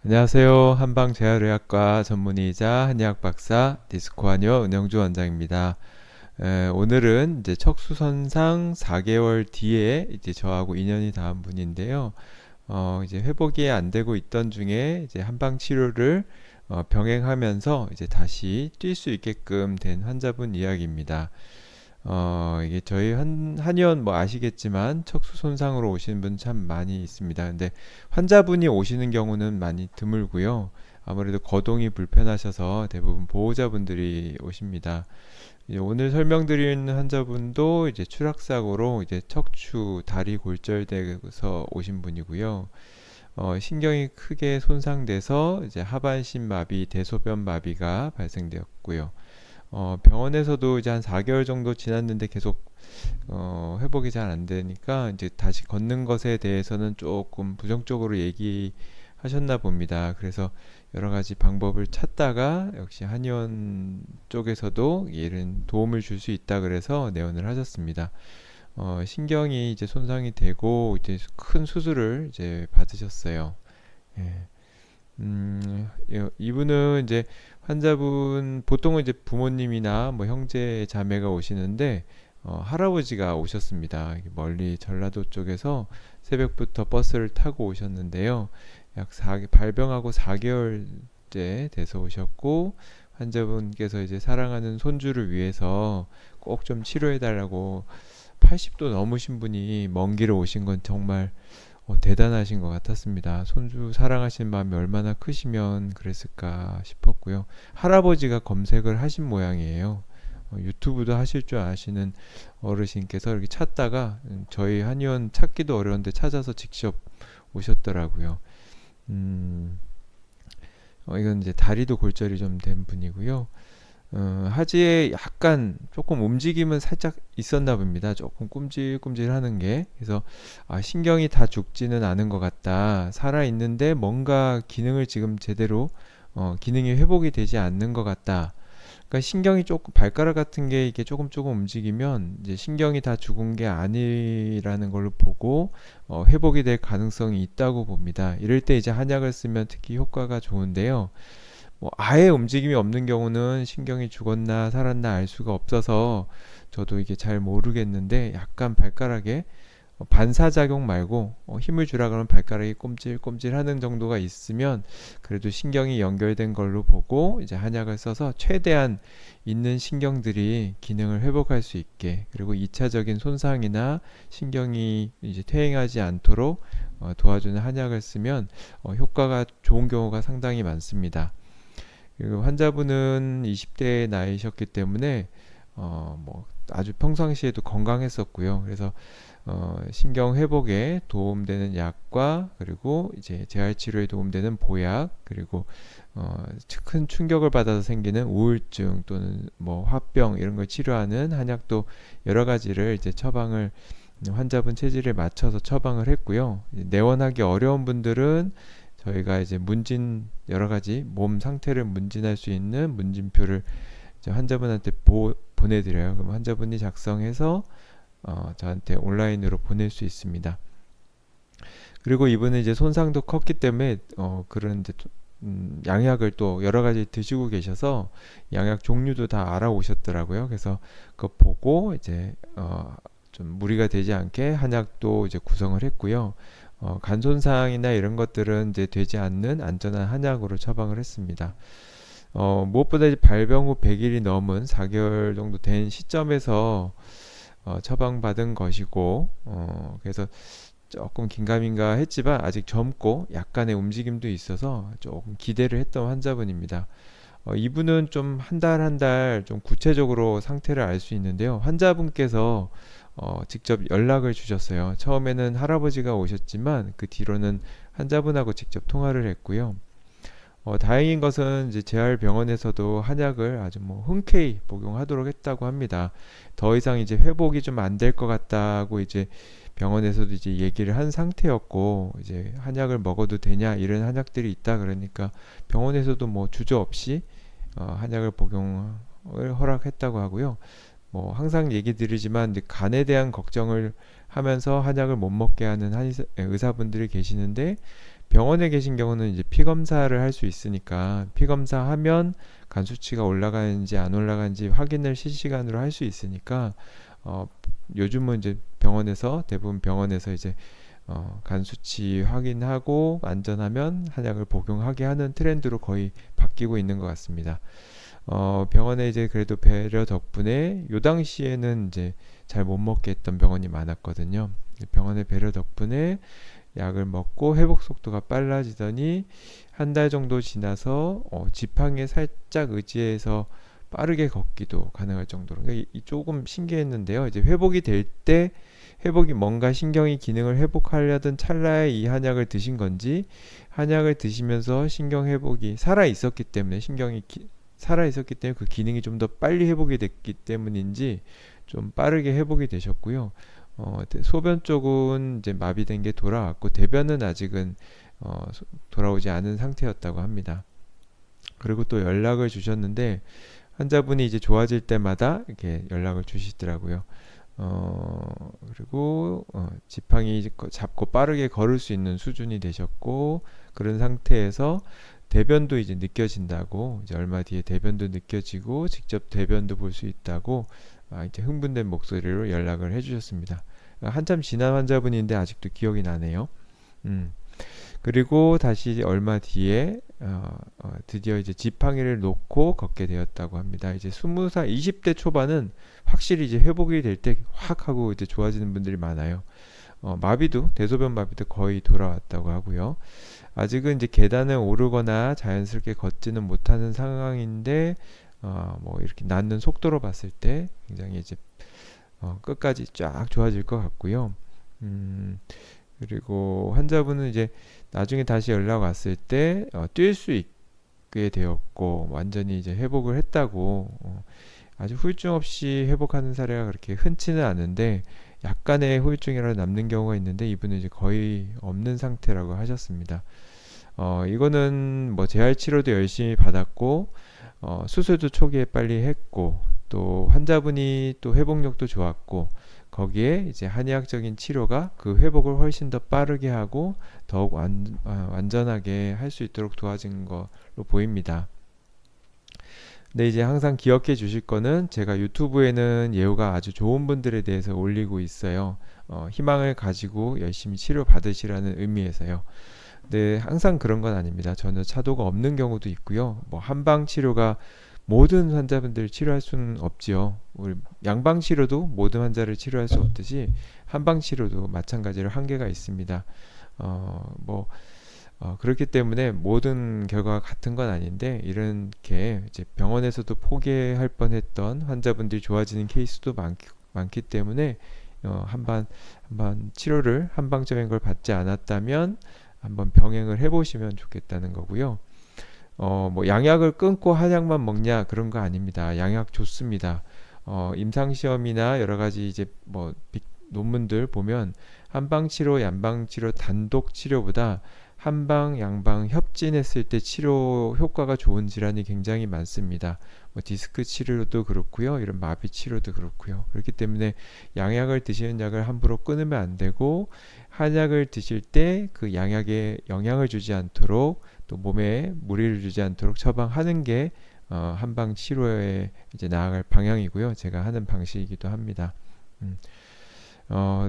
안녕하세요. 한방재활의학과 전문의이자 한의학 박사 디스코 한의원 은영주 원장입니다. 오늘은 이제 척수선상 4개월 뒤에 이제 저하고 인연이 닿은 분인데요. 이제 회복이 안 되고 있던 중에 이제 한방 치료를 병행하면서 이제 다시 뛸 수 있게끔 된 환자분 이야기입니다. 이게 저희 한의원 뭐 아시겠지만 척수 손상으로 오시는 분 참 많이 있습니다. 근데 환자분이 오시는 경우는 많이 드물고요. 아무래도 거동이 불편하셔서 대부분 보호자분들이 오십니다. 이제 오늘 설명드리는 환자분도 이제 추락사고로 이제 척추 다리 골절돼서 오신 분이고요. 신경이 크게 손상돼서 이제 하반신 마비, 대소변 마비가 발생되었고요. 병원에서도 이제 한 4개월 정도 지났는데 계속 회복이 잘 안 되니까 이제 다시 걷는 것에 대해서는 조금 부정적으로 얘기하셨나 봅니다. 그래서 여러 가지 방법을 찾다가 역시 한의원 쪽에서도 이런 도움을 줄 수 있다 그래서 내원을 하셨습니다. 신경이 이제 손상이 되고 이제 큰 수술을 이제 받으셨어요. 예. 이분은 이제 환자분 보통은 이제 부모님이나 뭐 형제 자매가 오시는데 할아버지가 오셨습니다. 멀리 전라도 쪽에서 새벽부터 버스를 타고 오셨는데요. 발병하고 4개월째 돼서 오셨고 환자분께서 이제 사랑하는 손주를 위해서 꼭 좀 치료해 달라고 80도 넘으신 분이 먼 길을 오신 건 정말 대단하신 것 같았습니다. 손주 사랑하시는 마음이 얼마나 크시면 그랬을까 싶었고요. 할아버지가 검색을 하신 모양이에요. 유튜브도 하실 줄 아시는 어르신께서 이렇게 찾다가 저희 한의원 찾기도 어려운데 찾아서 직접 오셨더라고요. 음, 이건 이제 다리도 골절이 좀 된 분이고요. 하지에 약간 조금 움직임은 살짝 있었나 봅니다. 조금 꼼질꼼질 하는 게. 그래서 신경이 다 죽지는 않은 것 같다. 살아있는데 뭔가 기능을 지금 제대로 기능이 회복이 되지 않는 것 같다. 그러니까 신경이 조금 발가락 같은 게 이게 조금 움직이면 이제 신경이 다 죽은 게 아니라는 걸로 보고 회복이 될 가능성이 있다고 봅니다. 이럴 때 이제 한약을 쓰면 특히 효과가 좋은데요. 뭐 아예 움직임이 없는 경우는 신경이 죽었나 살았나 알 수가 없어서 저도 이게 잘 모르겠는데 약간 발가락에 반사작용 말고 힘을 주라 그러면 발가락이 꼼질꼼질 하는 정도가 있으면 그래도 신경이 연결된 걸로 보고 이제 한약을 써서 최대한 있는 신경들이 기능을 회복할 수 있게 그리고 2차적인 손상이나 신경이 이제 퇴행하지 않도록 도와주는 한약을 쓰면 효과가 좋은 경우가 상당히 많습니다. 그리고 환자분은 20대 나이셨기 때문에 뭐 아주 평상시에도 건강했었고요. 그래서 신경 회복에 도움되는 약과 그리고 이제 재활 치료에 도움되는 보약 그리고 큰 충격을 받아서 생기는 우울증 또는 뭐 화병 이런 걸 치료하는 한약도 여러 가지를 이제 처방을 환자분 체질에 맞춰서 처방을 했고요. 내원하기 어려운 분들은 저희가 이제 문진 여러 가지 몸 상태를 문진할 수 있는 문진표를 이제 환자분한테 보내드려요. 그럼 환자분이 작성해서 저한테 온라인으로 보낼 수 있습니다. 그리고 이분은 이제 손상도 컸기 때문에 그런 이제 양약을 또 여러 가지 드시고 계셔서 양약 종류도 다 알아오셨더라고요. 그래서 그거 보고 이제 좀 무리가 되지 않게 한약도 이제 구성을 했고요. 간 손상이나 이런 것들은 이제 되지 않는 안전한 한약으로 처방을 했습니다. 무엇보다 이제 발병 후 100일이 넘은 4개월 정도 된 시점에서 처방받은 것이고 그래서 조금 긴가민가 했지만 아직 젊고 약간의 움직임도 있어서 조금 기대를 했던 환자분입니다. 이분은 좀 한 달 한 달 좀 구체적으로 상태를 알 수 있는데요. 환자분께서 직접 연락을 주셨어요. 처음에는 할아버지가 오셨지만 그 뒤로는 환자분하고 직접 통화를 했고요. 다행인 것은 이제 재활병원에서도 한약을 아주 뭐 흔쾌히 복용하도록 했다고 합니다. 더 이상 이제 회복이 좀 안 될 것 같다고 이제 병원에서도 이제 얘기를 한 상태였고 이제 한약을 먹어도 되냐 이런 한약들이 있다 그러니까 병원에서도 뭐 주저없이 한약을 복용을 허락했다고 하고요. 뭐 항상 얘기 드리지만 간에 대한 걱정을 하면서 한약을 못 먹게 하는 의사분들이 계시는데 병원에 계신 경우는 이제 피 검사를 할 수 있으니까 피 검사하면 간 수치가 올라가는지 안 올라가는지 확인을 실시간으로 할 수 있으니까 어, 요즘은 이제 병원에서 대부분 병원에서 이제 간 수치 확인하고 안전하면 한약을 복용하게 하는 트렌드로 거의 바뀌고 있는 것 같습니다. 병원에 이제 그래도 배려 덕분에 요 당시에는 이제 잘 못 먹게 했던 병원이 많았거든요. 병원의 배려 덕분에 약을 먹고 회복 속도가 빨라지더니 한 달 정도 지나서 지팡이에 살짝 의지해서 빠르게 걷기도 가능할 정도로 그러니까 조금 신기했는데요. 이제 회복이 될 때 회복이 뭔가 신경이 기능을 회복하려던 찰나에 이 한약을 드신 건지 한약을 드시면서 신경 회복이 살아 있었기 때문에 살아 있었기 때문에 그 기능이 좀 더 빨리 회복이 됐기 때문인지 좀 빠르게 회복이 되셨고요. 소변 쪽은 이제 마비된 게 돌아왔고 대변은 아직은 돌아오지 않은 상태였다고 합니다. 그리고 또 연락을 주셨는데 환자분이 이제 좋아질 때마다 이렇게 연락을 주시더라고요. 그리고 지팡이 잡고 빠르게 걸을 수 있는 수준이 되셨고 그런 상태에서 대변도 이제 느껴진다고 이제 얼마 뒤에 대변도 느껴지고 직접 대변도 볼 수 있다고 이제 흥분된 목소리로 연락을 해주셨습니다. 한참 지난 환자분인데 아직도 기억이 나네요. 음. 그리고 다시 얼마 뒤에 드디어 이제 지팡이를 놓고 걷게 되었다고 합니다. 이제 20살, 20대 초반은 확실히 이제 회복이 될 때 확 하고 이제 좋아지는 분들이 많아요. 마비도 대소변 마비도 거의 돌아왔다고 하고요. 아직은 이제 계단을 오르거나 자연스럽게 걷지는 못하는 상황인데 뭐 이렇게 낫는 속도로 봤을 때 굉장히 이제 끝까지 쫙 좋아질 것 같고요. 그리고 환자분은 이제 나중에 다시 연락 왔을 때 뛸 수 있게 되었고 완전히 이제 회복을 했다고 아주 후유증 없이 회복하는 사례가 그렇게 흔치는 않은데 약간의 후유증이라도 남는 경우가 있는데 이분은 이제 거의 없는 상태라고 하셨습니다. 이거는 뭐 재활 치료도 열심히 받았고 수술도 초기에 빨리 했고 또 환자분이 또 회복력도 좋았고 거기에 이제 한의학적인 치료가 그 회복을 훨씬 더 빠르게 하고 더욱 완전하게 할 수 있도록 도와진 걸로 보입니다. 근데 이제 항상 기억해 주실 거는 제가 유튜브에는 예후가 아주 좋은 분들에 대해서 올리고 있어요. 희망을 가지고 열심히 치료 받으시라는 의미에서요. 네, 항상 그런 건 아닙니다. 전혀 차도가 없는 경우도 있고요. 뭐 한방 치료가 모든 환자분들을 치료할 수는 없지요. 우리 양방 치료도 모든 환자를 치료할 수 없듯이 한방 치료도 마찬가지로 한계가 있습니다. 뭐 그렇기 때문에 모든 결과가 같은 건 아닌데 이렇게 이제 병원에서도 포기할 뻔했던 환자분들이 좋아지는 케이스도 많기 때문에 한번 치료를 한방적인 걸 받지 않았다면 한번 병행을 해보시면 좋겠다는 거고요. 뭐 양약을 끊고 한약만 먹냐 그런 거 아닙니다. 양약 좋습니다. 임상시험이나 여러 가지 이제 뭐 논문들 보면 한방치료, 양방치료, 단독 치료보다 한방, 양방 협진했을 때 치료 효과가 좋은 질환이 굉장히 많습니다. 뭐 디스크 치료도 그렇고요. 이런 마비 치료도 그렇고요. 그렇기 때문에 양약을 드시는 약을 함부로 끊으면 안 되고 한약을 드실 때 그 양약에 영향을 주지 않도록 또 몸에 무리를 주지 않도록 처방하는 게 한방 치료에 이제 나아갈 방향이고요. 제가 하는 방식이기도 합니다.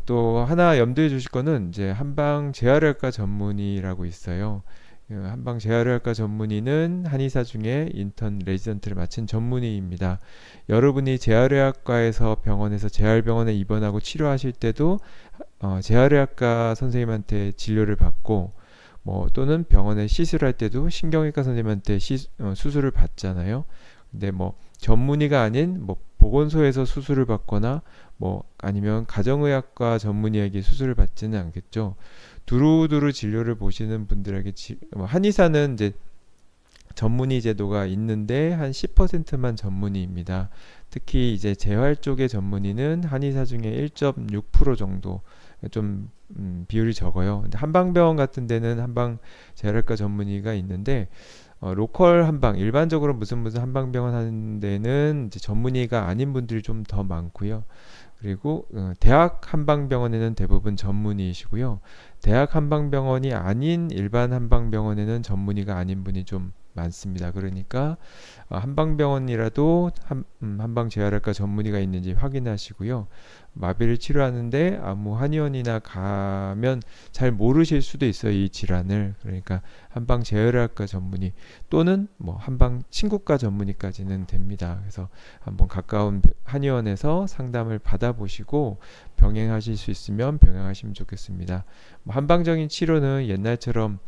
또 하나 염두에 주실 거는 이제 한방 재활의학과 전문의라고 있어요. 한방 재활의학과 전문의는 한의사 중에 인턴 레지던트를 마친 전문의입니다. 여러분이 재활의학과에서 병원에서 재활병원에 입원하고 치료하실 때도 재활의학과 선생님한테 진료를 받고 뭐 또는 병원에 시술할 때도 신경외과 선생님한테 수술을 받잖아요. 근데 뭐 전문의가 아닌 뭐 보건소에서 수술을 받거나 뭐 아니면 가정의학과 전문의에게 수술을 받지는 않겠죠. 두루두루 진료를 보시는 분들에게 한의사는 이제 전문의 제도가 있는데 한 10%만 전문의입니다. 특히 이제 재활 쪽의 전문의는 한의사 중에 1.6% 정도 좀 비율이 적어요. 근데 한방병원 같은 데는 한방 재활과 전문의가 있는데 로컬 한방, 일반적으로 무슨 한방병원 하는 데는 이제 전문의가 아닌 분들이 좀 더 많고요. 그리고 대학 한방병원에는 대부분 전문의이시고요. 대학 한방병원이 아닌 일반 한방병원에는 전문의가 아닌 분이 좀 많습니다. 그러니까 한방병원이라도 한방재활학과 전문의가 있는지 확인하시고요. 마비를 치료하는데 아무 한의원이나 가면 잘 모르실 수도 있어요. 이 질환을. 그러니까 한방재활학과 전문의 또는 뭐 한방 친구과 전문의까지는 됩니다. 그래서 한번 가까운 한의원에서 상담을 받아보시고 병행하실 수 있으면 병행하시면 좋겠습니다. 뭐 한방적인 치료는 옛날처럼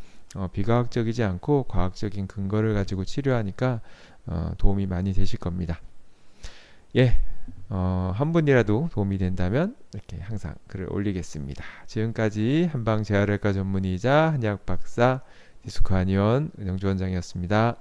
비과학적이지 않고 과학적인 근거를 가지고 치료하니까 도움이 많이 되실 겁니다. 예, 한 분이라도 도움이 된다면 이렇게 항상 글을 올리겠습니다. 지금까지 한방재활외과 전문의이자 한의학 박사 디스크 한의원 은영주 원장이었습니다.